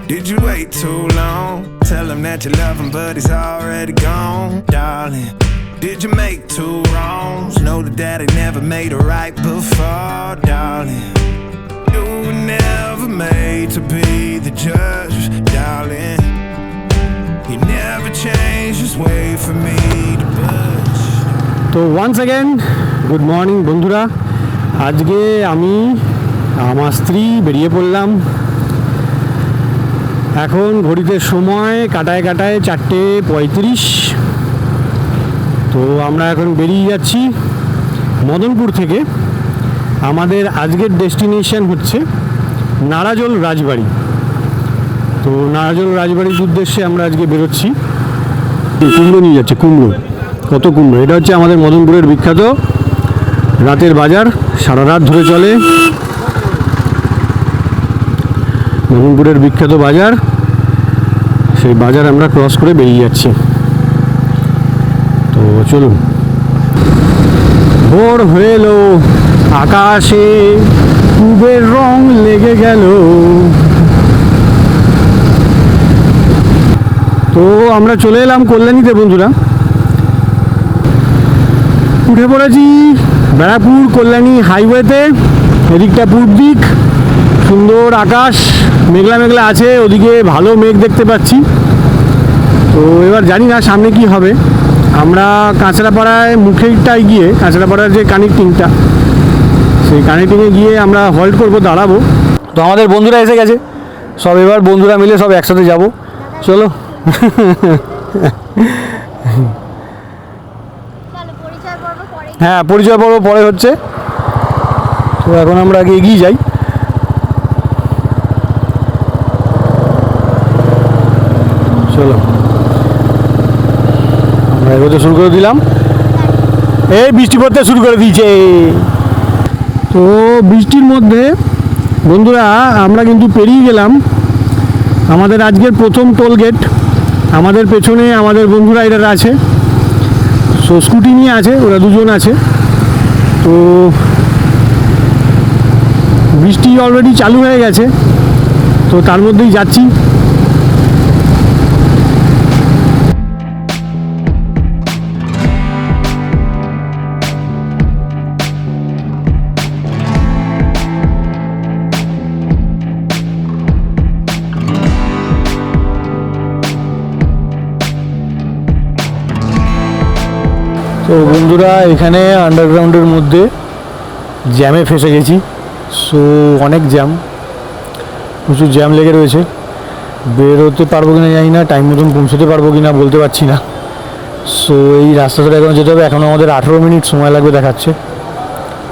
Did you wait too long? Tell him that you love him, but he's already gone, darling. Did you make two wrongs? Know that daddy never made it right before, darling. You were never made to be the judge, darling. He never changed his way for me to budge. তো once again good morning বন্ধুরা। আজকে আমি আমার স্ত্রী বেরিয়ে পড়লাম। এখন ঘড়িতে সময় কাটায় 4:35। তো আমরা এখন বেরিয়ে যাচ্ছি মদনপুর থেকে। আমাদের আজকের ডেস্টিনেশন হচ্ছে নারাজল রাজবাড়ি। তো নারাজল রাজবাড়ির উদ্দেশ্যে আমরা আজকে বেরোচ্ছি। কুমড়ো নিয়ে যাচ্ছে, কুমড়ো, কত কুমড়ো। এটা হচ্ছে আমাদের মদনপুরের বিখ্যাত রাতের বাজার, সারা রাত ধরে চলে। মদনপুরের বিখ্যাত বাজার, সেই বাজার আমরা ক্রস করে বেরিয়ে যাচ্ছি। তো চলুন। ভোর হয়ে এলো, আকাশে পূবের রং লেগে গেল। তো আমরা চলে এলাম কল্যাণীতে বন্ধুরা। উঠে পড়েছি ব্যারাকপুর কল্যাণী হাইওয়েতে। এদিকটা পূর্ব দিক, সুন্দর আকাশ, মেঘলা মেঘলা আছে, ওদিকে ভালো মেঘ দেখতে পাচ্ছি। তো এবার জানি না সামনে কি হবে। আমরা কাঁচরাপাড়ায় মুখেরটায় গিয়ে, কাঁচরাপাড়ার যে কানেক্টিংটা, সেই কানেক্টিংয়ে গিয়ে আমরা হল্ট করবো, দাঁড়াবো। তো আমাদের বন্ধুরা এসে গেছে সব, এবার বন্ধুরা মিলে সব একসাথে যাব। চলো। হ্যাঁ, পরিচয় পর্ব পরে হচ্ছে। তো এখন আমরা আগে এগিয়ে যাই। চলো, আমরা এগোতে শুরু করে দিলাম। এই বৃষ্টি পড়তে শুরু করে দিয়েছে। তো বৃষ্টির মধ্যে বন্ধুরা আমরা কিন্তু পেরিয়ে গেলাম আমাদের আজকের প্রথম টোল গেট। আমাদের পেছনে আমাদের বন্ধু রাইডার আছে, সো স্কুটি নিয়ে আছে, ওরা দুজন আছে। তো বৃষ্টি অলরেডি চালু হয়ে গেছে, তো তার মধ্যেই যাচ্ছি। তো বন্ধুরা এখানে আন্ডারগ্রাউন্ডের মধ্যে জ্যামে ফেসে গেছি। সো অনেক জ্যাম, প্রচুর জ্যাম লেগে রয়েছে। বেরোতে পারবো কিনা জানি না, টাইম মতন পৌঁছতে পারবো কিনা বলতে পারছি না। সো এই রাস্তা ধরে এখন যেতে হবে। এখন আমাদের 18 মিনিট সময় লাগবে দেখাচ্ছে।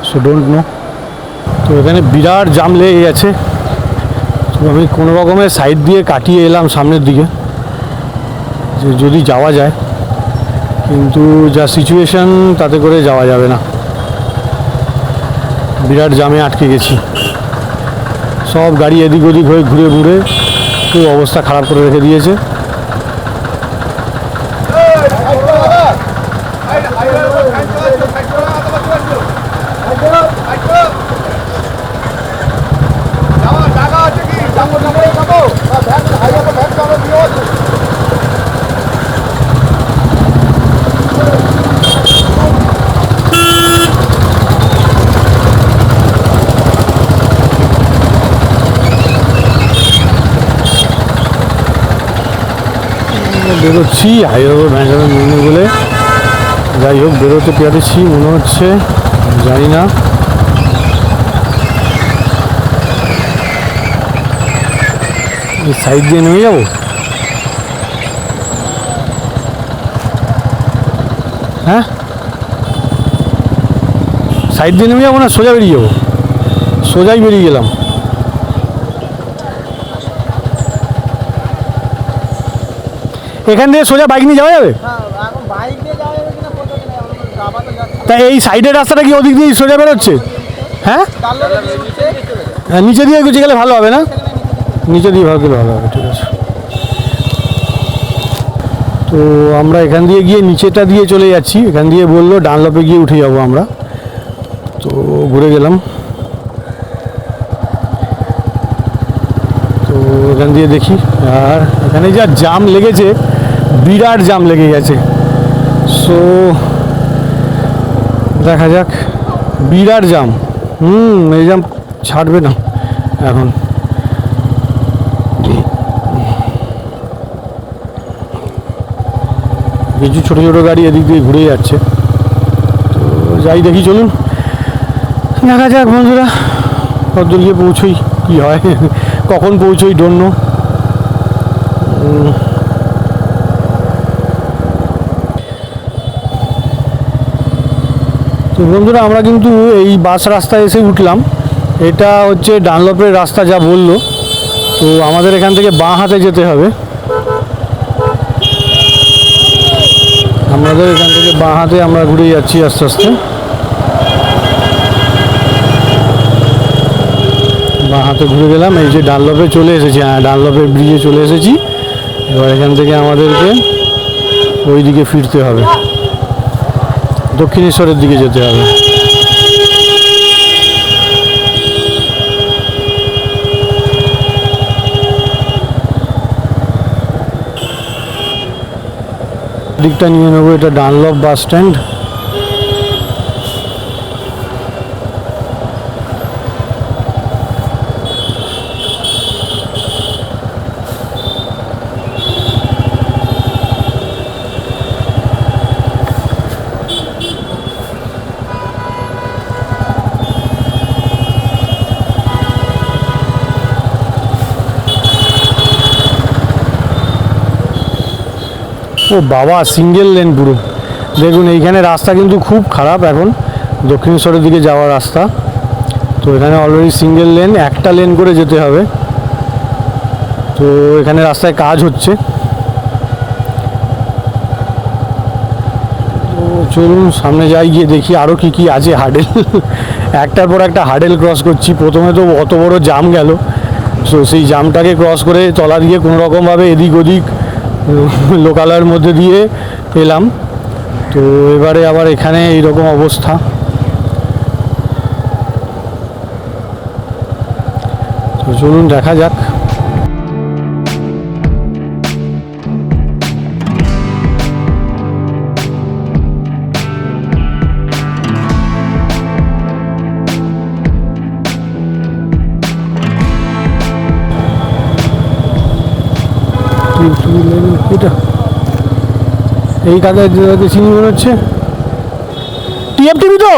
So don't know. তো এখানে বিরাট জ্যাম লেগে গেছে। তো আমি কোনো রকমের সাইড দিয়ে কাটিয়ে এলাম সামনের দিকে, যে যদি যাওয়া যায়, কিন্তু যা সিচুয়েশান তাতে করে যাওয়া যাবে না। বিরাট জামে আটকে গেছি, সব গাড়ি এদিক ওদিক হয়ে ঘুরে ঘুরে খুব অবস্থা খারাপ করে রেখে দিয়েছে। বেরোচ্ছি হাইওয়ে ভ্যানচার মেনে বলে, যাই হোক বেরোতে পেরেছি মনে হচ্ছে, জানি না। এই সাইড দিয়ে নেমে যাবো। হ্যাঁ, সাইড দিয়ে নেমে যাবো না সোজা বেরিয়ে যাবো? সোজাই বেরিয়ে গেলাম। এখান থেকে সোজা বাইক নিয়ে যাওয়া যাবে? তা এই সাইডের রাস্তাটা কি ওদিক দিয়ে সোজা বেরোচ্ছে? হ্যাঁ, নিচে দিয়ে গেলে ভালো হবে না? নিচে দিয়ে ভালো হবে, ঠিক আছে। তো আমরা এখান দিয়ে গিয়ে নিচেটা দিয়ে চলে যাচ্ছি। এখান দিয়ে বললো ডানলপে গিয়ে উঠে যাবো আমরা। তো ঘুরে গেলাম। তো এখান দিয়ে দেখি। আর এখানে যা জাম লেগেছে, বিরাট জাম লেগে গেছে। সো দেখা যাক, বিরাট জাম। এই জাম ছাড়বে না এখন। কিছু ছোটো ছোটো গাড়ি এদিক দিয়ে ঘুরে যাচ্ছে। তো যাই দেখি, চলুন দেখা যাক বন্ধুরা, কতদূর গিয়ে পৌঁছোই, কী হয়, কখন পৌঁছোই ডোন্ট নো। তো বন্ধুরা, আমরা কিন্তু এই বাস রাস্তায় এসে উঠলাম। এটা হচ্ছে ডানলপের রাস্তা যা বললো। তো আমাদের এখান থেকে বাঁ হাতে যেতে হবে। আমাদের এখান থেকে বাঁ হাতে আমরা ঘুরে যাচ্ছি আস্তে আস্তে। বাঁ হাতে ঘুরে গেলাম, এই যে ডানলপে চলে এসেছি। হ্যাঁ, ডানলপের ব্রিজে চলে এসেছি। এবার এখান থেকে আমাদেরকে ওই দিকে ফিরতে হবে, দক্ষিণেশ্বরের দিকে যেতে হবে। দিকটা নিয়ে নেবো, এটা ডানলপ বাস স্ট্যান্ড। ও বাবা, সিঙ্গেল লেন পুরো। দেখুন এইখানে রাস্তা কিন্তু খুব খারাপ এখন, দক্ষিণেশ্বরের দিকে যাওয়ার রাস্তা। তো এখানে অলরেডি সিঙ্গেল লেন, একটা লেন করে যেতে হবে। তো এখানে রাস্তায় কাজ হচ্ছে। তো চলুন সামনে যাই, গিয়ে দেখি আরও কী কী আছে হার্ডেল। একটার পর একটা হার্ডেল ক্রস করছি। প্রথমে তো অত বড় জাম গেল, সো সেই জামটাকে ক্রস করে তলা দিয়ে কোনো রকমভাবে এদিক ওদিক লোকালয়ের মধ্যে দিয়ে এলাম। তো এবারে আবার এখানে এইরকম অবস্থা। তো চলুন দেখা যাক। এটা এই কাজে চিনি মনে হচ্ছে টিএফটিভি। তো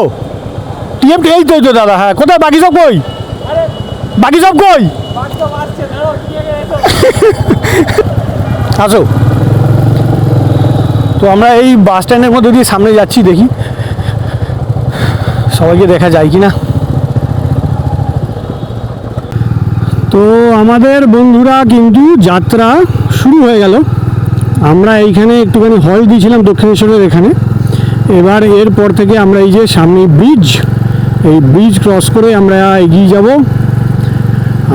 টিএফটি, এই তো এই তো দাদা। হ্যাঁ, কোথায় বাকি সব কই? বাকি সব কই? আসো। তো আমরা এই বাস স্ট্যান্ডের মধ্যে দিয়ে সামনে যাচ্ছি, দেখি সবাইকে দেখা যায় কি না। তো আমাদের বন্ধুরা কিন্তু যাত্রা শুরু হয়ে গেল। আমরা এইখানে একটুখানি হল দিয়েছিলাম দক্ষিণেশ্বরের এখানে। এবার এরপর থেকে আমরা এই যে সামনে ব্রিজ, এই ব্রিজ ক্রস করে আমরা এগিয়ে যাব।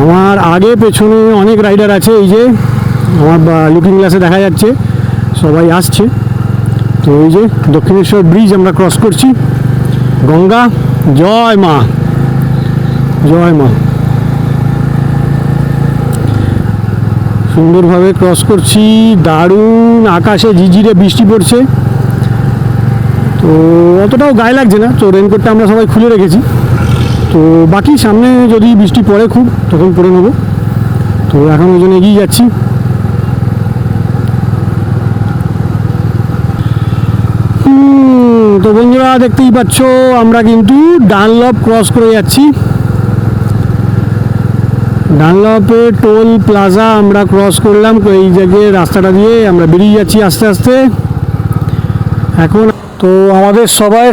আমার আগে পেছনে অনেক রাইডার আছে, এই যে আমার লুকিং গ্লাসে দেখা যাচ্ছে সবাই আসছে। তো এই যে দক্ষিণেশ্বর ব্রিজ আমরা ক্রস করছি। গঙ্গা জয় মা, জয় মা। সুন্দরভাবে ক্রস করছি, দারুণ। আকাশে ঝিরঝিরে বৃষ্টি পড়ছে, তো অতটাও গায়ে লাগছে না। তো রেনকোটটা আমরা সবাই খুলে রেখেছি। তো বাকি সামনে যদি বৃষ্টি পড়ে খুব, তখন পরে নেবো। তো এখন ওই জন্য এগিয়ে যাচ্ছি। তো বন্ধুরা দেখতেই পাচ্ছ, আমরা কিন্তু ডানলপ ক্রস করে যাচ্ছি। ডানলপে টোল প্লাজা আমরা ক্রস করলাম। তো এই জায়গায় রাস্তাটা দিয়ে আমরা বেরিয়ে যাচ্ছি আস্তে আস্তে এখন। তো আমাদের সবার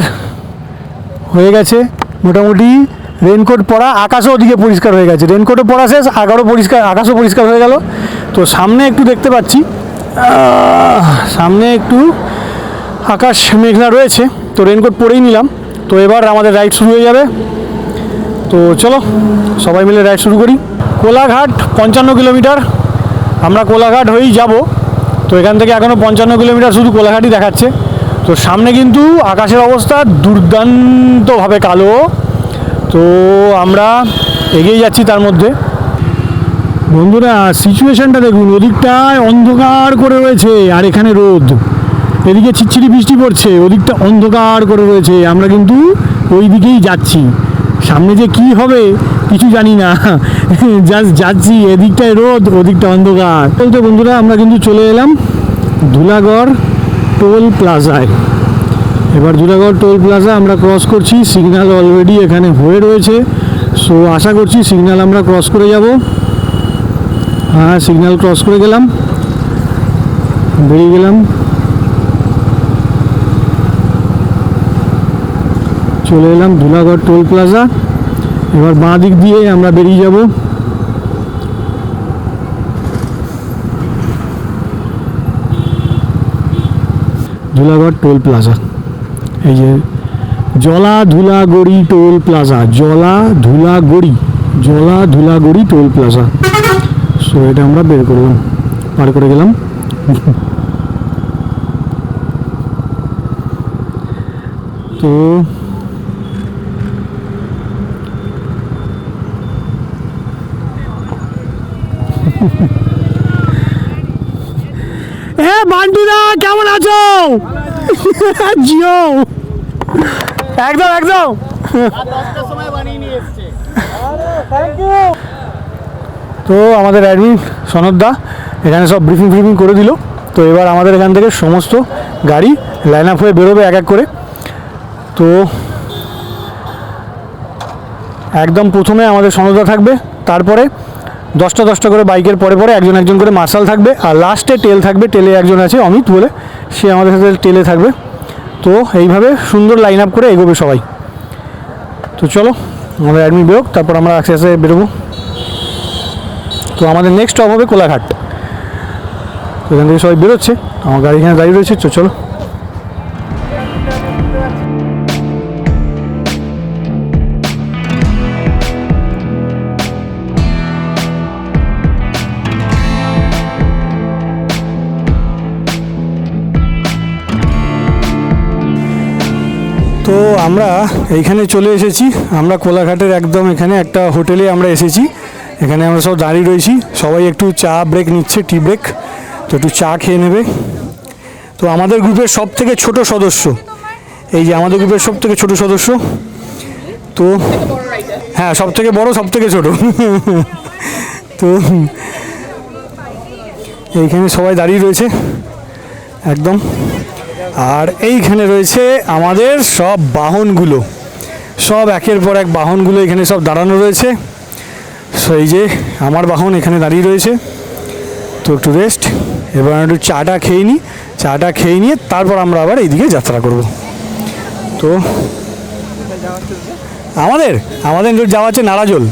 হয়ে গেছে মোটামুটি রেনকোট পরা। আকাশও ওদিকে পরিষ্কার হয়ে গেছে, রেনকোটও পরা শেষ, আকাশও পরিষ্কার হয়ে গেল। তো সামনে একটু দেখতে পাচ্ছি, সামনে একটু আকাশ মেঘলা রয়েছে। তো রেনকোট পরেই নিলাম। তো এবার আমাদের রাইড শুরু হয়ে যাবে। তো চলো সবাই মিলে রাইড শুরু করি। কোলাঘাট 55 কিলোমিটার, আমরা কোলাঘাট হয়েই যাব। তো এখান থেকে এখনও 55 কিলোমিটার শুধু কোলাঘাটই দেখাচ্ছে। তো সামনে কিন্তু আকাশের অবস্থা দুর্দান্তভাবে কালো। তো আমরা এগিয়ে যাচ্ছি তার মধ্যে। বন্ধুরা সিচুয়েশনটা দেখুন, ওদিকটায় অন্ধকার করে রয়েছে আর এখানে রোদ, এদিকে ছিটছিটি বৃষ্টি পড়ছে, ওদিকটা অন্ধকার করে রয়েছে। আমরা কিন্তু ওই দিকেই যাচ্ছি, সামনে যে কি হবে কিছু জানি না, জাস্ট যাচ্ছি, এদিকটায় রোদ ওদিকটা অন্ধকার। বলতে বন্ধুরা আমরা কিন্তু চলে এলাম ধুলাগড় টোল প্লাজায়। এবার ধুলাগড় টোল প্লাজা আমরা ক্রস করছি, সিগন্যাল অলরেডি এখানে হয়ে রয়েছে। সো আশা করছি সিগন্যাল আমরা ক্রস করে যাব। হ্যাঁ, সিগন্যাল ক্রস করে গেলাম, বেরিয়ে গেলাম, চলে এলাম ধুলাগড় টোল প্লাজা। এবার বাঁ দিক দিয়ে আমরা বেরিয়ে যাব। ধুলাগড় টোল প্লাজা, এই যে জলা ধুলাগড়ি টোল প্লাজা, জলা ধুলাগড়ি টোল প্লাজা। সো এটা আমরা বের করলাম, পার করে গেলাম। তো বান্টুদা কেমন আছো? জিও একদম একদম। তো আমাদের অ্যাডমিন সনদদা এখানে সব ব্রিফিং করে দিল। তো এবার আমাদের এখান থেকে সমস্ত গাড়ি লাইন আপ হয়ে বেরোবে এক এক করে। তো একদম প্রথমে আমাদের সনদদা থাকবে, তারপরে 10টা করে বাইকের পরে একজন করে মার্শাল থাকবে, আর লাস্টে টেল থাকবে। টেলে একজন আছে অমিত বলে, সে আমাদের সাথে টেলে থাকবে। তো এইভাবে সুন্দর লাইন আপ করে এগোবে সবাই। তো চলো আমাদের অ্যাডমিন বেরোক, তারপর আমরা আস্তে আস্তে বেরোবো। তো আমাদের নেক্সট স্টপ হবে কোলাঘাট। তো এখান থেকে সবাই বেরোচ্ছে, আমার গাড়ি এখানে দাঁড়িয়ে রয়েছে। তো চলো। তো আমরা এইখানে চলে এসেছি, আমরা কোলাঘাটের একদম এখানে একটা হোটেলে আমরা এসেছি। এখানে আমরা সব দাঁড়িয়ে রয়েছি, সবাই একটু চা ব্রেক নিচ্ছে, টি ব্রেক। তো একটু চা খেয়ে নেবে। তো আমাদের গ্রুপের সব থেকে ছোট সদস্য, এই যে আমাদের গ্রুপের সব থেকে ছোট সদস্য। তো হ্যাঁ, সব থেকে বড় সব থেকে ছোট। তো এইখানে সবাই দাঁড়িয়ে রয়েছে একদম। আর এইখানে রয়েছে আমাদের সব বাহনগুলো, সব একের পর এক বাহনগুলো এখানে সব দাঁড়ানো রয়েছে। সেই যে আমার বাহন এখানে দাঁড়িয়ে রয়েছে। তো একটু রেস্ট, এবার একটু চাটা খেয়ে নিই। চাটা খেয়ে নিয়ে তারপর আমরা আবার এইদিকে যাত্রা করব। তো আমাদের যাওয়া হচ্ছে নারাজল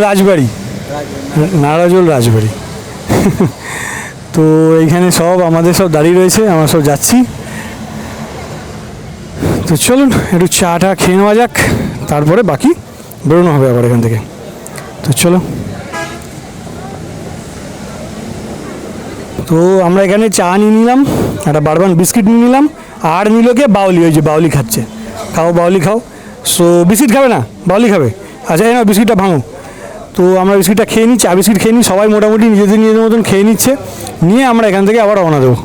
রাজবাড়ি। তো এইখানে সব আমাদের সব দাঁড়িয়ে রয়েছে, আমরা সব যাচ্ছি। তো চলুন একটু চাটা খেয়ে নেওয়া যাক, তারপরে বাকি বেরোনো হবে আবার এখান থেকে। তো চলো। তো আমরা এখানে চা নিয়ে নিলাম, একটা বারবান বিস্কিট নিয়ে নিলাম, আর নিল কে বাউলি, ওই যে বাউলি খাচ্ছে। খাও বাউলি খাও। সো বিস্কিট খাবে না, বাউলি খাবে? আচ্ছা এই না, বিস্কিটটা ভাঙো। তো আমরা বিস্কিটটা খেয়ে নিই, চা বিস্কিট খেয়ে নিই, সবাই মোটামুটি নিজেদের মতন খেয়ে নিচ্ছে, নিয়ে আমরা এখান থেকে আবার রওনা দেবো।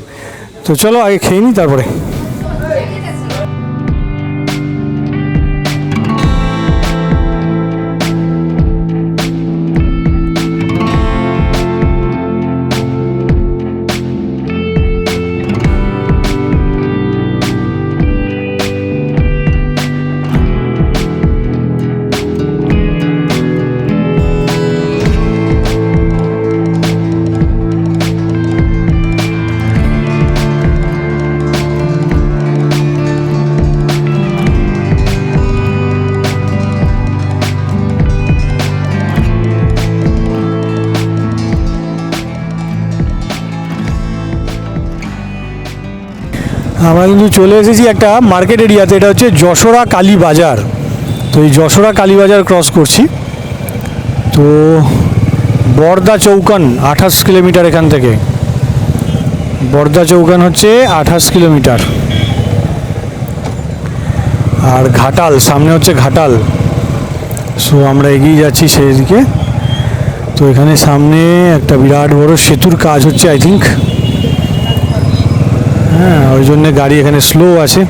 তো চলো আগে খেয়ে নিই তারপরে। আমরা কিন্তু চলে এসেছি একটা মার্কেট এরিয়াতে, এটা হচ্ছে যশোরা কালী বাজার। তো এই যশোরা কালী বাজার ক্রস করছি। তো বর্দা চৌকান 28 কিলোমিটার এখান থেকে, বর্দা চৌকান হচ্ছে 28 কিলোমিটার। আর ঘাটাল সামনে হচ্ছে ঘাটাল। সো আমরা এগিয়ে যাচ্ছি সেই দিকে। তো এখানে সামনে একটা বিরাট বড় সেতুর কাজ হচ্ছে আই থিঙ্ক, হ্যাঁ ওই জন্যে গাড়ি এখানে স্লো আছে,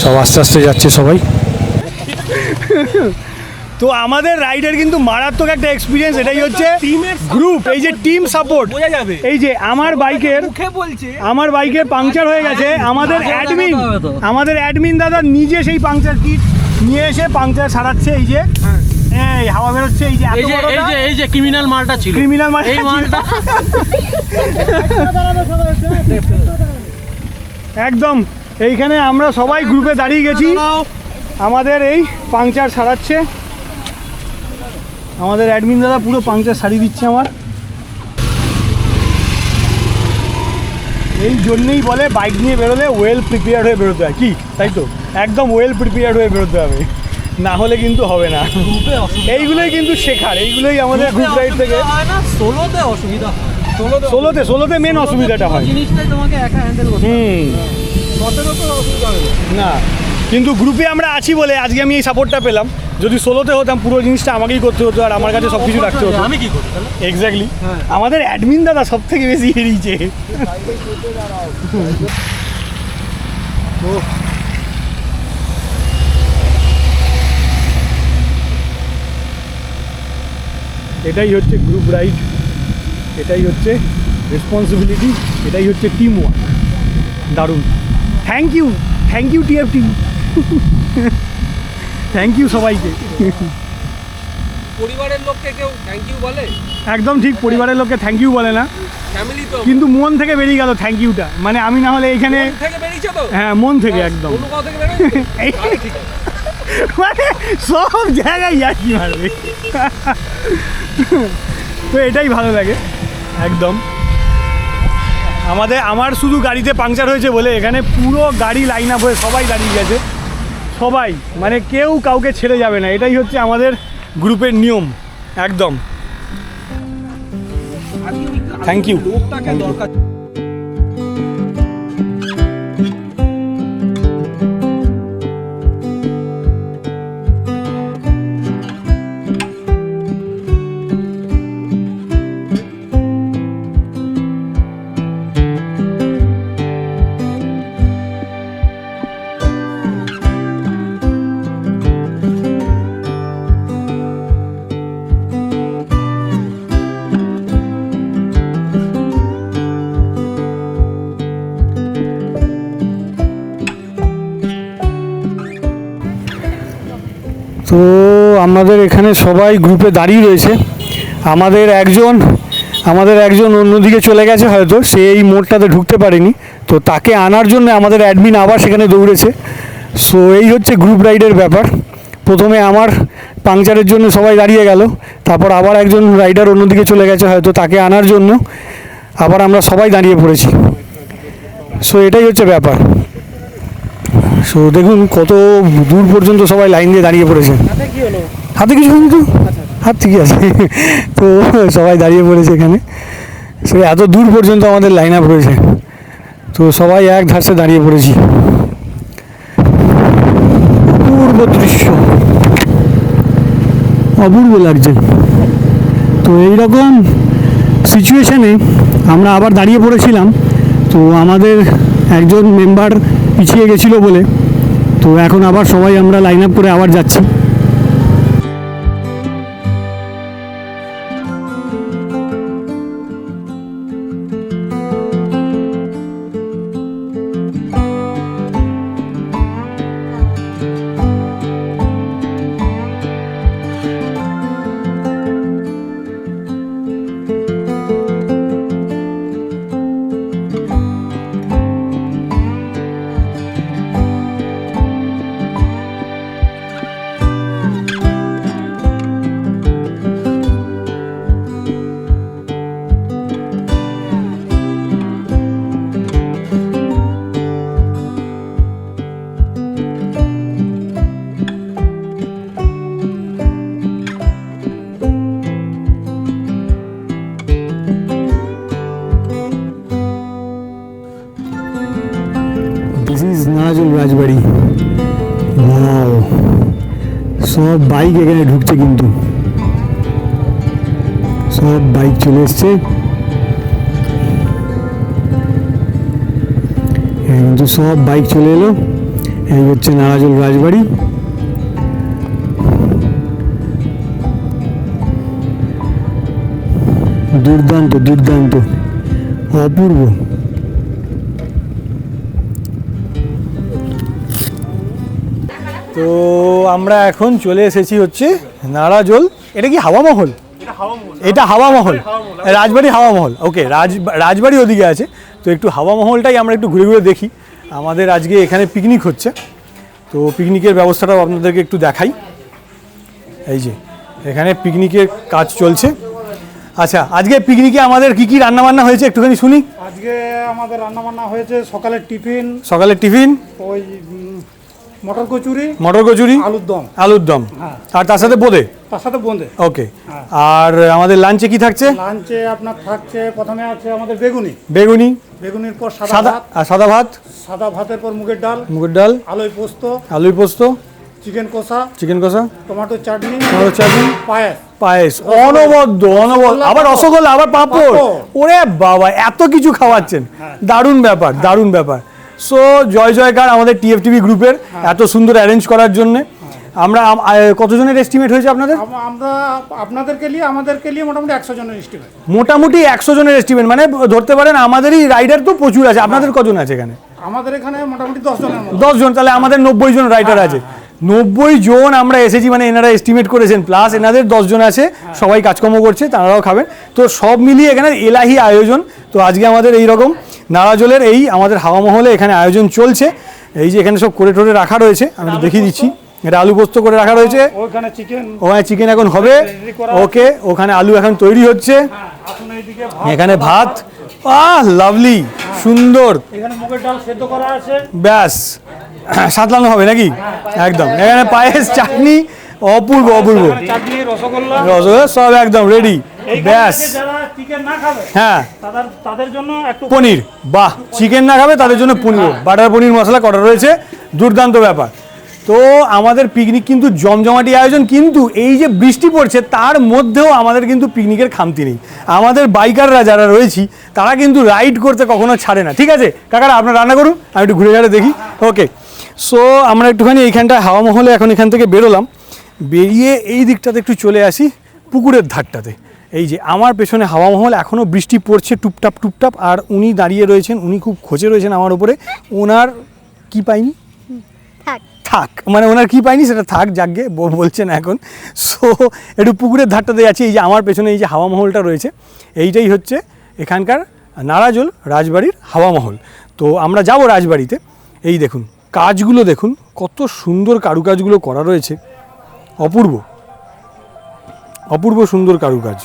সব আস্তে আস্তে যাচ্ছে সবাই। তো আমাদের রাইডের কিন্তু মারাত্মক একটা এক্সপিরিয়েন্স, এটাই হচ্ছে গ্রুপ, এই যে টিম সাপোর্ট। এই যে আমার বাইকের পাংচার হয়ে গেছে, আমাদের অ্যাডমিন দাদা নিজে সেই পাংচার কিট নিয়ে এসে পাংচার সারাচ্ছে। এই যে এই হাওয়া বেরোচ্ছে, এই যে ক্রিমিনাল মালটা ছিল, এই মালটা একদম এইখানে আমরা সবাই গ্রুপে দাঁড়িয়ে গেছি, আমাদের এই পাংচার সারাচ্ছে। আমাদের অ্যাডমিন দাদা পুরো পাংচার সারিয়ে দিচ্ছে আমার। এই জন্যেই বলে বাইক নিয়ে বেরোলে ওয়েল প্রিপেয়ার্ড হয়ে বেরোতে হয়, কি তাই তো? একদম ওয়েল প্রিপেয়ার্ড হয়ে বেরোতে হবে, না হলে কিন্তু হবে না। এইগুলোই কিন্তু শেখার, এইগুলোই আমাদের গ্রুপ রাইড থেকে। ষোলোতে মেন অসুবিধাটা হয় না, কিন্তু গ্রুপে আমরা আছি বলে আজকে আমি এই সাপোর্টটা পেলাম। যদি ষোলোতে হতাম পুরো জিনিসটা আমাকেই করতে হতো, আর আমার কাছে সব কিছু রাখতে হতো। আমি কি করি এক্স্যাক্টলি, আমাদের অ্যাডমিন দাদা সব থেকে বেশি হেরিয়েছে। এটাই হচ্ছে গ্রুপ রাইড, এটাই হচ্ছে রেসপন্সিবিলিটি, এটাই হচ্ছে টিম ওয়ার্ক। দারুণ, thank you TF team, thank you সবাইকে। পরিবারের লোককে কেউ থ্যাংক ইউ বলে? একদম ঠিক, পরিবারের লোককে থ্যাংক ইউ বলে না, ফ্যামিলি তো, কিন্তু মন থেকে বেরিয়ে গেল থ্যাংক ইউটা। মানে আমি না হলে এখানে থেকে বেরিয়েছে তো, হ্যাঁ মন থেকে একদম, অন্য কোথা থেকে বেরিয়েছে মানে সব জায়গায় ইয়ার্কি মারবে। তো এটাই ভালো লাগে একদম। আমার শুধু গাড়িতে পাংচার হয়েছে বলে এখানে পুরো গাড়ি লাইন আপ হয়ে সবাই দাঁড়িয়ে গেছে, সবাই, মানে কেউ কাউকে ছেড়ে যাবে না, এটাই হচ্ছে আমাদের গ্রুপের নিয়ম একদম। Thank you. লোকটাকে দরকার। তো আমাদের এখানে সবাই গ্রুপে দাঁড়িয়ে রয়েছে, আমাদের একজন অন্যদিকে চলে গেছে, হয়তো সে এই মোড়টাতে ঢুকতে পারেনি, তো তাকে আনার জন্য আমাদের অ্যাডমিন আবার সেখানে দৌড়েছে। সো এই হচ্ছে গ্রুপ রাইডের ব্যাপার। প্রথমে আমার পাংচারের জন্য সবাই দাঁড়িয়ে গেল, তারপর আবার একজন রাইডার অন্যদিকে চলে গেছে, হয়তো তাকে আনার জন্য আবার আমরা সবাই দাঁড়িয়ে পড়েছি। সো এটাই হচ্ছে ব্যাপার। সো দেখুন কত দূর পর্যন্ত সবাই লাইন দিয়ে দাঁড়িয়ে পড়েছে। হাতে কিছু হয়নি তো, হাত ঠিকই আছে। তো সবাই দাঁড়িয়ে পড়েছে এখানে, সে এত দূর পর্যন্ত আমাদের লাইন আপ রয়েছে, তো সবাই এক ধারসে দাঁড়িয়ে পড়েছি। অপূর্ব দৃশ্য, অপূর্ব লাগছে। তো এইরকম সিচুয়েশানে আমরা আবার দাঁড়িয়ে পড়েছিলাম, তো আমাদের একজন মেম্বার পিছিয়ে গেছিলো বলে, তো এখন আবার সবাই আমরা লাইন আপ করে আবার যাচ্ছি। নারাজুল রাজবাড়ি, ওয়াও, সব বাইক এখানে ঢুকছে, কিন্তু সব বাইক চলে এসছে, কিন্তু সব বাইক চলে এলো। এই হচ্ছে নারাজল রাজবাড়ি। দুর্দান্ত দুর্দান্ত, অপূর্ব। তো আমরা এখন চলে এসেছি হচ্ছে নারাজল। এটা কি হাওয়া মহল? এটা হাওয়া মহল, রাজবাড়ি হাওয়া মহল। ওকে, রাজবাড়ি ওদিকে আছে, তো একটু হাওয়া মহলটাই আমরা একটু ঘুরে ঘুরে দেখি। আমাদের আজকে এখানে পিকনিক হচ্ছে, তো পিকনিকের ব্যবস্থাটাও আপনাদেরকে একটু দেখাই। এই যে এখানে পিকনিকের কাজ চলছে। আচ্ছা, আজকে পিকনিকে আমাদের কি কি রান্নাবান্না হয়েছে একটুখানি শুনি। আজকে আমাদের রান্নাবান্না হয়েছে সকালের টিফিন ওই মটর কচুরি, আলুর দম, হ্যাঁ, আর তার সাথে বোঁদে। ওকে, হ্যাঁ। আর আমাদের লাঞ্চে কি থাকছে? লাঞ্চে আপনার থাকছে, প্রথমে আছে আমাদের বেগুনির পর সাদা ভাত, সাদা ভাতের পর মুগের ডাল, আলুই পোস্ত, চিকেন কষা, টমেটো চাটনি, পায়েস, অনবদ্য। আবার রসগোল্লা, আবার পাঁপড়। ওরে বাবা, এত কিছু খাওয়াচ্ছেন, দারুণ ব্যাপার। সো জয় জয়কার আমাদের টিএফটিভি গ্রুপের এত সুন্দর অ্যারেঞ্জ করার জন্য। আমরা কতজনের এস্টিমেট হয়েছে আপনাদের? আমরা আপনাদেরকে নিয়ে আমাদেরকে নিয়ে মোটামুটি 100 জনের এস্টিমেট। মোটামুটি 100 জনের এস্টিমেট, মানে ধরতে পারেন আমাদেরই রাইডার তো প্রচুর আছে। আপনাদের কজন আছে এখানে? আমাদের এখানে মোটামুটি 10 জনের মতো। 10 জন, তাহলে আমাদের 90 জন রাইডার আছে। 90 জন আমরা এসেছি, মানে এনারা এস্টিমেট করেছেন, প্লাস এনাদের 10 জন আছে, সবাই কাজকর্ম করছে, তারাও খাবেন। তো সব মিলিয়ে এখানে এলাহি আয়োজন। তো আজকে আমাদের এই রকম নারাজলের এই আমাদের হাওয়া মহলে এখানে আয়োজন চলছে। এই যে এখানে সব করে টোরে রাখা রয়েছে, আমি দেখিয়ে দিচ্ছি। এটা আলু পোস্ত করে রাখা রয়েছে, ওখানে চিকেন এখন হবে। ওকে, ওখানে আলু এখন তৈরি হচ্ছে, এখানে ভাত, লাভলি, সুন্দর, ব্যাস সাতলানো হবে নাকি? একদম। এখানে পায়েস, চাটনি, অপূর্ব রসগোল্লা, সব একদম রেডি। ব্যাস, হ্যাঁ, তাদের জন্য পনির, বাহ, চিকেন না খাবে তাদের জন্য পনির, বাটার পনির মশলা করা রয়েছে, দুর্দান্ত ব্যাপার। তো আমাদের পিকনিক কিন্তু জমজমাটি আয়োজন, কিন্তু এই যে বৃষ্টি পড়ছে তার মধ্যেও আমাদের কিন্তু পিকনিকের খামতি নেই। আমাদের বাইকাররা যারা রয়েছি তারা কিন্তু রাইড করতে কখনো ছাড়ে না। ঠিক আছে কাকারা, আপনারা রান্না করুন, আমি একটু ঘুরে ঘুরে দেখি। ওকে, সো আমরা একটুখানি এইখানটায় হাওয়া মহলে এখন এখান থেকে বেরোলাম, বেরিয়ে এই দিকটাতে একটু চলে আসি পুকুরের ধারটাতে। এই যে আমার পেছনে হাওয়া মহল, এখনও বৃষ্টি পড়ছে টুপটাপ, আর উনি দাঁড়িয়ে রয়েছেন, উনি খুব খোঁজে রয়েছেন আমার উপরে। ওনার কি পাইনি, থাক, মানে ওনার কি পাইনি সেটা থাক, যাকে বলছেন এখন। সো একটু পুকুরের ধারটাতে যাচ্ছি। এই যে আমার পেছনে এই যে হাওয়া মহলটা রয়েছে, এইটাই হচ্ছে এখানকার নারাজল রাজবাড়ির হাওয়া মহল। তো আমরা যাব রাজবাড়িতে। এই দেখুন কাজগুলো, দেখুন কত সুন্দর কারুকাজগুলো করা রয়েছে, অপূর্ব সুন্দর কারুকাজ।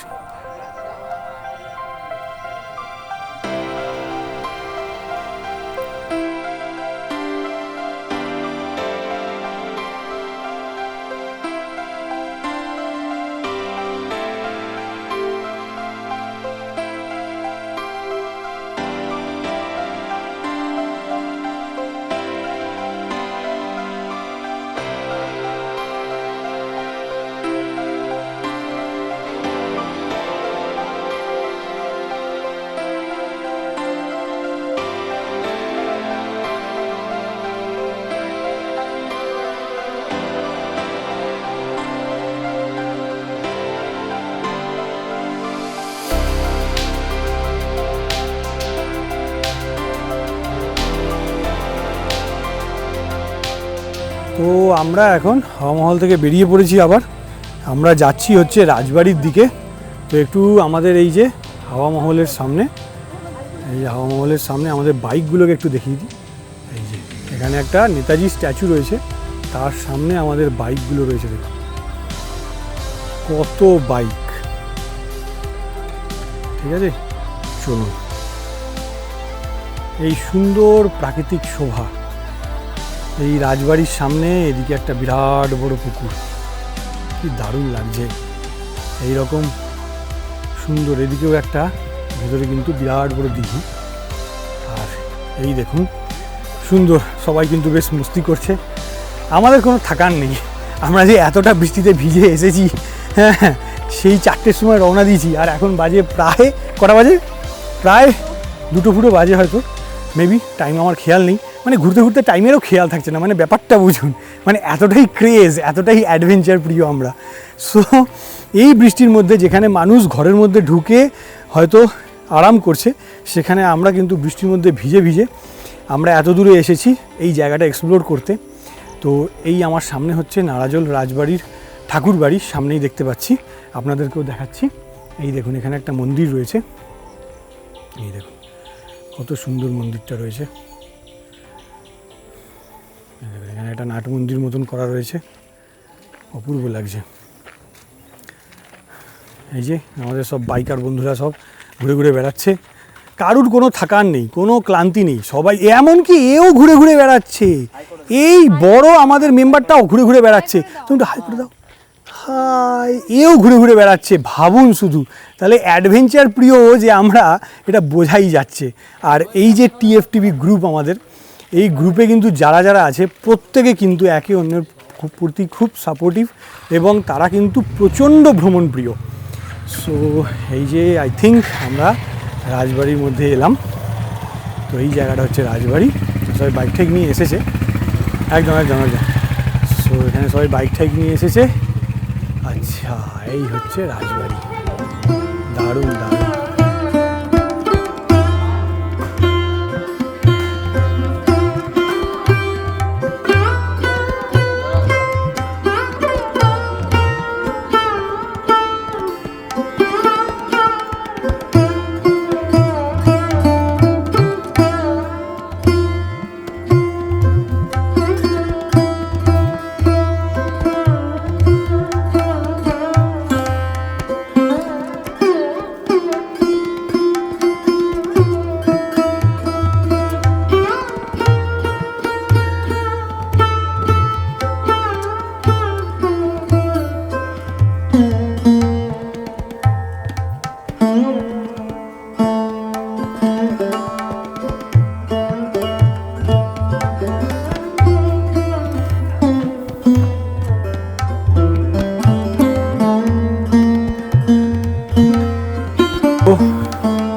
তো আমরা এখন হাওয়া মহল থেকে বেরিয়ে পড়েছি, আবার আমরা যাচ্ছি হচ্ছে রাজবাড়ির দিকে। তো একটু আমাদের এই যে হাওয়া মহলের সামনে, আমাদের বাইকগুলোকে একটু দেখিয়ে দিই। এই যে এখানে একটা নেতাজি স্ট্যাচু রয়েছে, তার সামনে আমাদের বাইকগুলো রয়েছে, দেখুন কত বাইক। ঠিক আছে, চলুন। এই সুন্দর প্রাকৃতিক শোভা, এই রাজবাড়ির সামনে এদিকে একটা বিরাট বড় পুকুর, কি দারুণ লাগছে। এই রকম সুন্দর, এদিকেও একটা, ভেতরে কিন্তু বিরাট বড় দিঘি। আর এই দেখুন সুন্দর, সবাই কিন্তু বেশ মস্তি করছে। আমাদের কোনো থাকার নেই, আমরা যে এতটা বৃষ্টিতে ভিজে এসেছি, হ্যাঁ, সেই 4টের সময় রওনা দিয়েছি, আর এখন বাজে প্রায় কটা বাজে, প্রায় 2টো ফুটো বাজে হয়তো, মেবি, টাইম আমার খেয়াল নেই। মানে ঘুরতে ঘুরতে টাইমেরও খেয়াল থাকছে না, মানে ব্যাপারটা বুঝুন, মানে এতটাই ক্রেজ, এতটাই অ্যাডভেঞ্চার প্রিয় আমরা। সো এই বৃষ্টির মধ্যে যেখানে মানুষ ঘরের মধ্যে ঢুকে হয়তো আরাম করছে, সেখানে আমরা কিন্তু বৃষ্টির মধ্যে ভিজে ভিজে আমরা এত দূরে এসেছি এই জায়গাটা এক্সপ্লোর করতে। তো এই আমার সামনে হচ্ছে নারাজল রাজবাড়ির ঠাকুর বাড়ির সামনেই দেখতে পাচ্ছি, আপনাদেরকেও দেখাচ্ছি। এই দেখুন এখানে একটা মন্দির রয়েছে, এই দেখুন কত সুন্দর মন্দিরটা রয়েছে। এখানে একটা নাট মন্দির মতন করা রয়েছে, অপূর্ব লাগছে। এই যে আমাদের সব বাইকার বন্ধুরা সব ঘুরে ঘুরে বেড়াচ্ছে, কারুর কোনো থাকার নেই, কোনো ক্লান্তি নেই, সবাই, এমনকি এও ঘুরে ঘুরে বেড়াচ্ছে, এই বড় আমাদের মেম্বারটাও ঘুরে ঘুরে বেড়াচ্ছে। তুমি তো হাই করে দাও, হাই, এও ঘুরে ঘুরে বেড়াচ্ছে। ভাবুন শুধু, তাহলে অ্যাডভেঞ্চার প্রিয় যে আমরা, এটা বোঝাই যাচ্ছে। আর এই যে টিএফটিভি গ্রুপ আমাদের, এই গ্রুপে কিন্তু যারা যারা আছে প্রত্যেকে কিন্তু একে অন্যের প্রতি খুব সাপোর্টিভ, এবং তারা কিন্তু প্রচণ্ড ভ্রমণ প্রিয়। সো এই যে আই থিঙ্ক আমরা রাজবাড়ির মধ্যে এলাম। তো এই জায়গাটা হচ্ছে রাজবাড়ি, সবাই বাইক ঠাইক নিয়ে এসেছে, একদম একদম একদম। সো এখানে সবাই বাইক ঠাইক নিয়ে এসেছে। আচ্ছা, এই হচ্ছে রাজবাড়ি, দারুণ দারুণ।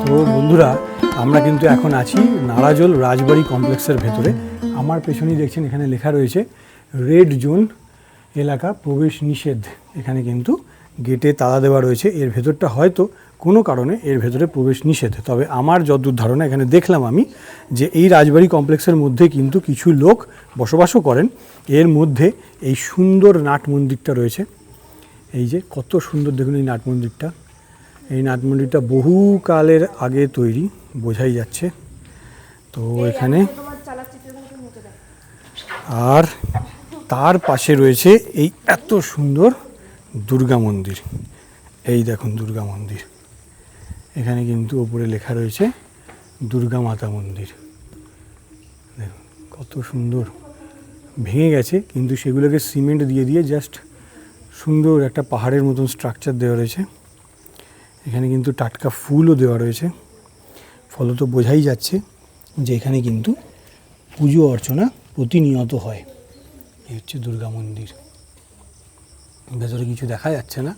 তো বন্ধুরা, আমরা কিন্তু এখন আছি নারাজল রাজবাড়ি কমপ্লেক্সের ভেতরে। আমার পেছনেই দেখছেন এখানে লেখা রয়েছে রেড জোন এলাকা, প্রবেশ নিষেধ। এখানে কিন্তু গেটে তালা দেওয়া রয়েছে, এর ভেতরটা হয়তো কোনো কারণে এর ভেতরে প্রবেশ নিষেধ। তবে আমার যতদূর ধারণা, এখানে দেখলাম আমি যে এই রাজবাড়ি কমপ্লেক্সের মধ্যে কিন্তু কিছু লোক বসবাসও করেন। এর মধ্যে এই সুন্দর নাট মন্দিরটা রয়েছে, এই যে কত সুন্দর দেখুন এই নাট মন্দিরটা। এই নাট মন্দিরটা বহুকালের আগে তৈরি, বোঝাই যাচ্ছে। তো এখানে আর তার পাশে রয়েছে এই এত সুন্দর দুর্গা মন্দির। এই দেখুন দুর্গা মন্দির, এখানে কিন্তু ওপরে লেখা রয়েছে দুর্গা মাতা মন্দির। দেখুন কত সুন্দর, ভেঙে গেছে কিন্তু সেগুলোকে সিমেন্ট দিয়ে দিয়ে জাস্ট সুন্দর একটা পাহাড়ের মতন স্ট্রাকচার দেওয়া রয়েছে। এখানে কিন্তু টাটকা ফুলও দেওয়া রয়েছে, ফলত বোঝাই যাচ্ছে যে এখানে কিন্তু পুজো অর্চনা প্রতিনিয়ত হয়। এই হচ্ছে দুর্গা মন্দির, ভেতরে কিছু দেখা যাচ্ছে না।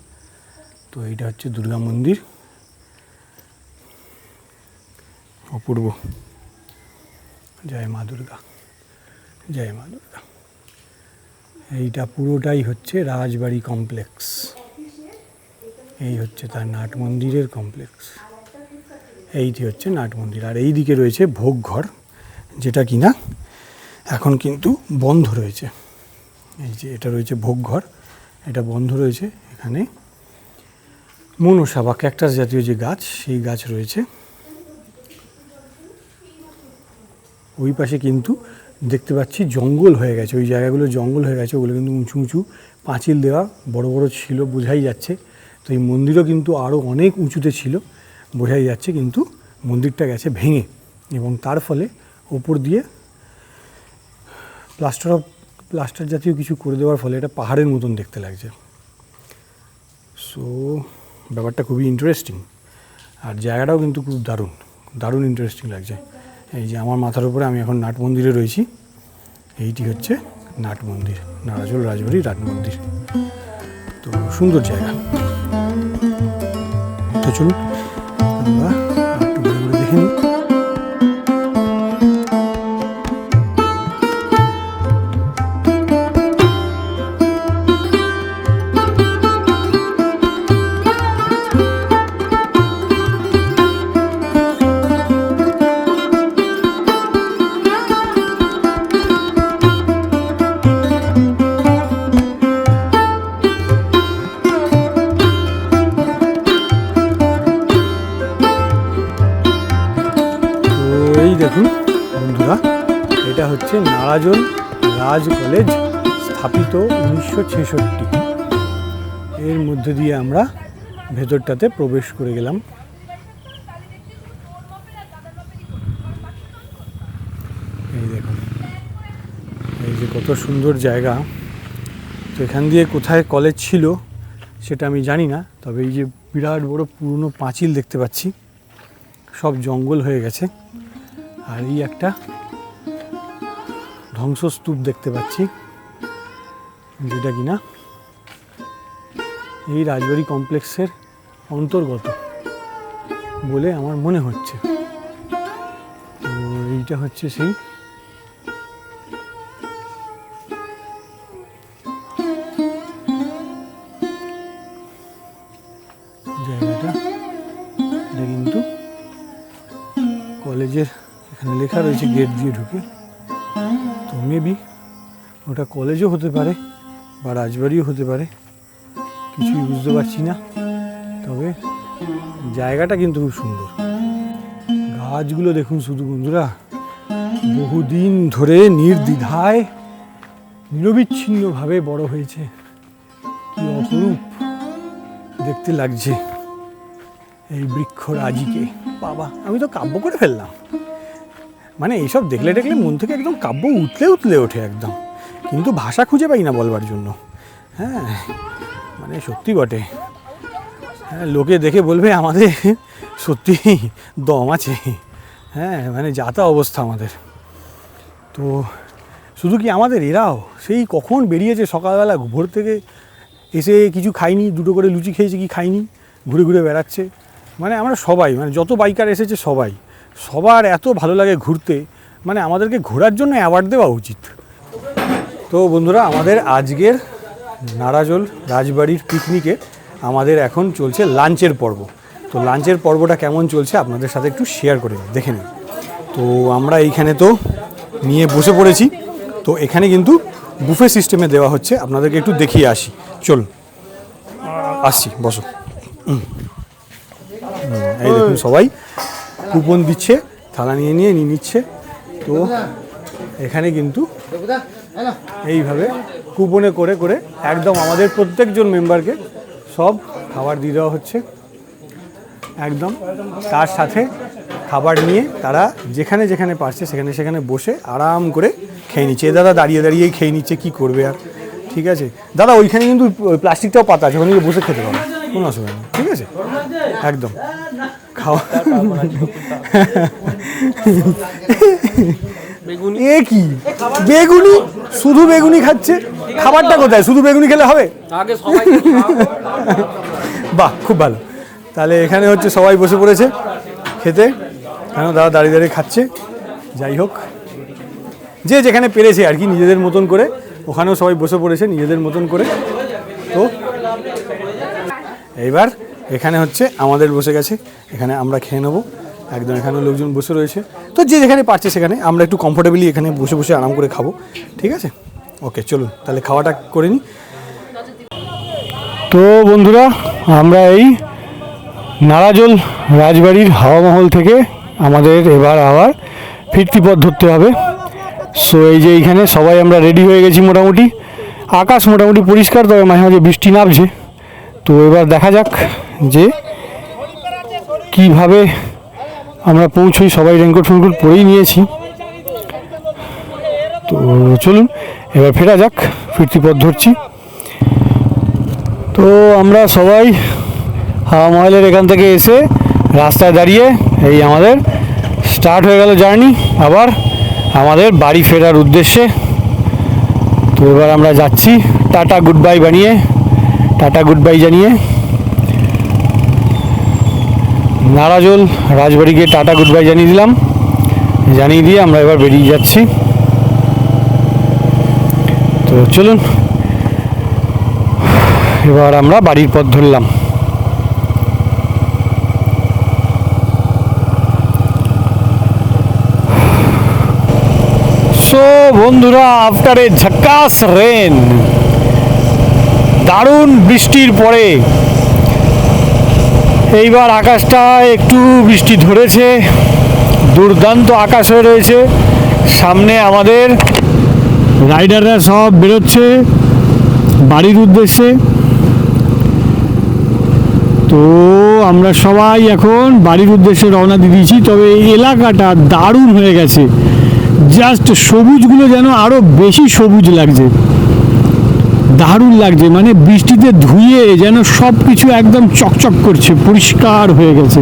তো এইটা হচ্ছে দুর্গা মন্দির, অপূর্ব। জয় মা দুর্গা, জয় মা দুর্গা। এইটা পুরোটাই হচ্ছে রাজবাড়ি কমপ্লেক্স, এই হচ্ছে তার নাট মন্দিরের কমপ্লেক্স। এইটি হচ্ছে নাট মন্দির, আর এই দিকে রয়েছে ভোগ ঘর, যেটা কিনা এখন কিন্তু বন্ধ রয়েছে। এই যে এটা রয়েছে ভোগ ঘর, এটা বন্ধ রয়েছে। এখানে মনসা বা ক্যাকটাস জাতীয় যে গাছ, সেই গাছ রয়েছে। ওই পাশে কিন্তু দেখতে পাচ্ছি জঙ্গল হয়ে গেছে, ওই জায়গাগুলো জঙ্গল হয়ে গেছে, ওগুলো কিন্তু উঁচু উঁচু পাঁচিল দেওয়া বড় বড় ছিল, বোঝাই যাচ্ছে। তো এই মন্দিরও কিন্তু আরও অনেক উঁচুতে ছিল, বোঝাই যাচ্ছে। কিন্তু মন্দিরটা গেছে ভেঙে, এবং তার ফলে ওপর দিয়ে প্লাস্টার জাতীয় কিছু করে দেওয়ার ফলে এটা পাহাড়ের মতন দেখতে লাগছে। সো ব্যাপারটা খুবই ইন্টারেস্টিং, আর জায়গাটাও কিন্তু খুব দারুণ দারুণ ইন্টারেস্টিং লাগছে। এই যে আমার মাথার উপরে আমি এখন নাট মন্দিরে রয়েছি, এইটি হচ্ছে নাট মন্দির, নারাজল রাজবাড়ি নাট মন্দির। তো সুন্দর জায়গা। তো চলুন আমরা একটু ঘুরে ঘুরে দেখে নিই। দেখুন বন্ধুরা, এটা হচ্ছে নারাজল রাজ কলেজ, স্থাপিত 1966। এর মধ্যে দিয়ে আমরা ভেতরটাতে প্রবেশ করে গেলাম। এই দেখুন, এই যে কত সুন্দর জায়গা। তো এখান দিয়ে কোথায় কলেজ ছিল সেটা আমি জানি না, তবে এই যে বিরাট বড় পুরনো পাঁচিল দেখতে পাচ্ছি, সব জঙ্গল হয়ে গেছে। আর এই একটা ধ্বংসস্তূপ দেখতে পাচ্ছি, যেটা কিনা এই রাজবাড়ি কমপ্লেক্সের অন্তর্গত বলে আমার মনে হচ্ছে। তো এইটা হচ্ছে সেই জায়গাটা। এটা কিন্তু কলেজের, এখানে লেখা রয়েছে গেট দিয়ে ঢুকে, তো মেবি ওটা কলেজও হতে পারে বা রাজবাড়িও হতে পারে, কিছুই বুঝতে পারছি না। তবে জায়গাটা কিন্তু খুব সুন্দর। গাছগুলো দেখুন শুধু বন্ধুরা, বহুদিন ধরে নির্দ্বিধায় নিরবিচ্ছিন্নভাবে বড় হয়েছে। কি অপরূপ দেখতে লাগছে এই বৃক্ষরাজিকে। বাবা, আমি তো কাব্য করে ফেললাম। মানে এইসব দেখলে দেখলে মন থেকে একদম কাব্য উতলে উতলে ওঠে একদম, কিন্তু ভাষা খুঁজে পাই না বলবার জন্য। হ্যাঁ, মানে সত্যি বটে। হ্যাঁ, লোকে দেখে বলবে আমাদের সত্যি দম আছে। হ্যাঁ, মানে যাতা অবস্থা আমাদের। তো শুধু কি আমাদের, এরাও সেই কখন বেরিয়েছে সকালবেলা ভোর থেকে, এসে কিছু খাইনি, দুটো করে লুচি খেয়েছে, কি খাইনি, ঘুরে ঘুরে বেড়াচ্ছে। মানে আমরা সবাই, মানে যত বাইকার এসেছে সবাই, সবার এত ভালো লাগে ঘুরতে, মানে আমাদেরকে ঘোরার জন্য অ্যাওয়ার্ড দেওয়া উচিত। তো বন্ধুরা, আমাদের আজকের নারাজল রাজবাড়ির পিকনিকে আমাদের এখন চলছে লাঞ্চের পর্ব। তো লাঞ্চের পর্বটা কেমন চলছে আপনাদের সাথে একটু শেয়ার করে দেখে নিন। তো আমরা এইখানে তো নিয়ে বসে পড়েছি। তো এখানে কিন্তু বুফে সিস্টেমে দেওয়া হচ্ছে, আপনাদেরকে একটু দেখিয়ে আসি। চলুন, আসছি, বসো। এই দেখুন, সবাই কুপন দিচ্ছে, থালা নিয়ে নিয়ে নিচ্ছে। তো এখানে কিন্তু এইভাবে কুপনে করে করে একদম আমাদের প্রত্যেকজন মেম্বারকে সব খাবার দিয়ে দেওয়া হচ্ছে একদম। তার সাথে খাবার নিয়ে তারা যেখানে যেখানে পারছে সেখানে সেখানে বসে আরাম করে খেয়ে নিচ্ছে। দাদা দাঁড়িয়ে দাঁড়িয়েই খেয়ে নিচ্ছে, কী করবে আর। ঠিক আছে দাদা, ওইখানে কিন্তু প্লাস্টিকটাও পাতা আছে, ওখানে বসে খেতে পারবে, কোনো অসুবিধা নেই। ঠিক আছে, একদম খাওয়া। এ কি বেগুনি, শুধু বেগুনি খাচ্ছে, খাবারটা কোথায়? শুধু বেগুনি খেলে হবে? বাহ, খুব ভালো। তাহলে এখানে হচ্ছে সবাই বসে পড়েছে খেতে, কেন দাদা দাঁড়িয়ে দাঁড়িয়ে খাচ্ছে। যাই হোক, যে যেখানে পেরেছে আর কি, নিজেদের মতন করে ওখানেও সবাই বসে পড়েছে নিজেদের মতন করে। তো এইবার এখানে হচ্ছে আমাদের বসে গেছে, এখানে আমরা খেয়ে নেবো একদম। এখানেও লোকজন বসে রয়েছে। তো যে যেখানে পারছে সেখানে আমরা একটু কমফোর্টেবলি এখানে বসে বসে আরাম করে খাবো। ঠিক আছে, ওকে, চলুন তাহলে খাওয়াটা করে নিই। তো বন্ধুরা, আমরা এই নারাজল রাজবাড়ির হাওয়া মহল থেকে আমাদের এবার আবার ফিরতি পথ ধরতে হবে। সো এই যে এইখানে সবাই আমরা রেডি হয়ে গেছি মোটামুটি। আকাশ মোটামুটি পরিষ্কার, তবে মাঝে মাঝে বৃষ্টি নামছে। তো এবার দেখা যাক যে কীভাবে আমরা পৌঁছই। সবাই রেনকোট ফেনকোট পরেই নিয়েছি। তো চলুন এবার ফেরা যাক, ফিরতি পথ ধরছি। তো আমরা সবাই হাওয়া মহলের এখান থেকে এসে রাস্তায় দাঁড়িয়ে এই আমাদের স্টার্ট হয়ে গেল জার্নি আবার আমাদের বাড়ি ফেরার উদ্দেশ্যে। তো এবার আমরা যাচ্ছি টাটা গুড বাই বানিয়ে, টাটা গুড বাই জানিয়ে। নারাজল রাজবাড়িকে টাটা গুড বাই জানিয়ে দিলাম, জানিয়ে দিয়ে আমরা এবার বেরিয়ে যাচ্ছি। তো চলুন এবার আমরা বাড়ির পথ ধরলাম। সো বন্ধুরা, আফটার এ ঝাক্কাস রেন, দারুণ বৃষ্টির পরে এইবার আকাশটা একটু বৃষ্টি ধরেছে, দুর্দান্ত আকাশ হয়ে রয়েছে। সামনে আমাদের রাইডাররা সব বেরোচ্ছে বাড়ির উদ্দেশ্যে। তো আমরা সবাই এখন বাড়ির উদ্দেশ্যে রওনা দিয়ে দিয়েছি। তবে এই এলাকাটা দারুণ হয়ে গেছে, জাস্ট সবুজগুলো যেন আরও বেশি সবুজ লাগছে, দারুণ লাগছে। মানে বৃষ্টিতে ধুয়ে যেন সব কিছু একদম চকচক করছে, পরিষ্কার হয়ে গেছে।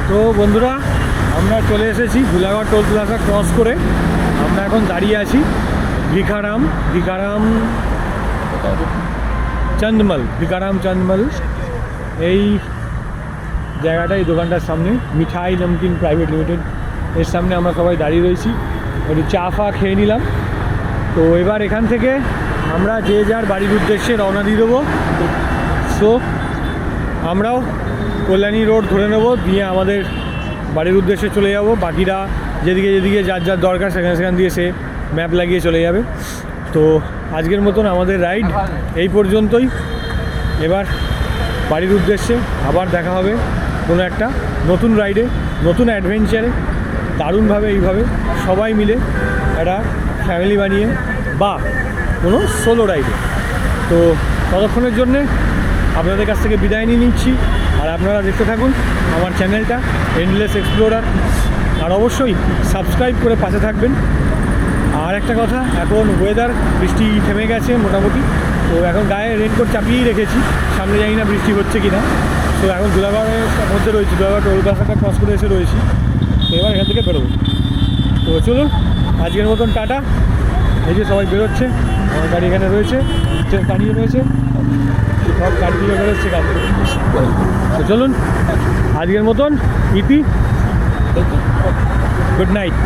তো বন্ধুরা, আমরা চলে এসেছি ভুলাগড় টোল প্লাজা ক্রস করে। আমরা এখন দাঁড়িয়ে আছি ভিকারাম চান্দমল এই জায়গাটা, এই দোকানটার সামনে মিঠাই নমকিন প্রাইভেট লিমিটেড, এর সামনে আমরা সবাই দাঁড়িয়ে রয়েছি। একটু চা ফা খেয়ে নিলাম। তো এবার এখান থেকে আমরা যে যার বাড়ির উদ্দেশ্যে রওনা দিয়ে দেবো। সো আমরাও কল্যাণী রোড ধরে নেব, দিয়ে আমাদের বাড়ির উদ্দেশ্যে চলে যাব। বাকিরা যেদিকে যার যার দরকার সেখান দিয়ে সে ম্যাপ লাগিয়ে চলে যাবে। তো আজকের মতন আমাদের রাইড এই পর্যন্তই। এবার বাড়ির উদ্দেশ্যে আবার দেখা হবে কোনো একটা নতুন রাইডে, নতুন অ্যাডভেঞ্চারে, দারুণভাবে এইভাবে সবাই মিলে একটা ফ্যামিলি বানিয়ে বা কোনো সোলো রাইডে। তো ততক্ষণের জন্যে আপনাদের কাছ থেকে বিদায় নিয়ে নিচ্ছি। আর আপনারা দেখতে থাকুন আমার চ্যানেলটা এন্ডলেস এক্সপ্লোরার, আর অবশ্যই সাবস্ক্রাইব করে পাশে থাকবেন। আর একটা কথা, এখন ওয়েদার বৃষ্টি থেমে গেছে মোটামুটি। তো এখন গায়ে রেনকোট চাপিয়েই রেখেছি, সামনে জানি না বৃষ্টি হচ্ছে কি না। তো এখন ধুলাগড়ের মধ্যে রয়েছি, ধুলাগড় টোল প্লাজাটা ক্রস করে এসে রয়েছি। তো এবার এখান থেকে বেরোবো। তো চলুন আজকের মতন টাটা। এই যে সবাই বেরোচ্ছে, আমার গাড়ি এখানে রয়েছে, দাঁড়িয়ে রয়েছে, সব গাড়ি দিয়ে বেরোচ্ছে কাজ। তো চলুন আজকের মতন ইতি, গুড নাইট।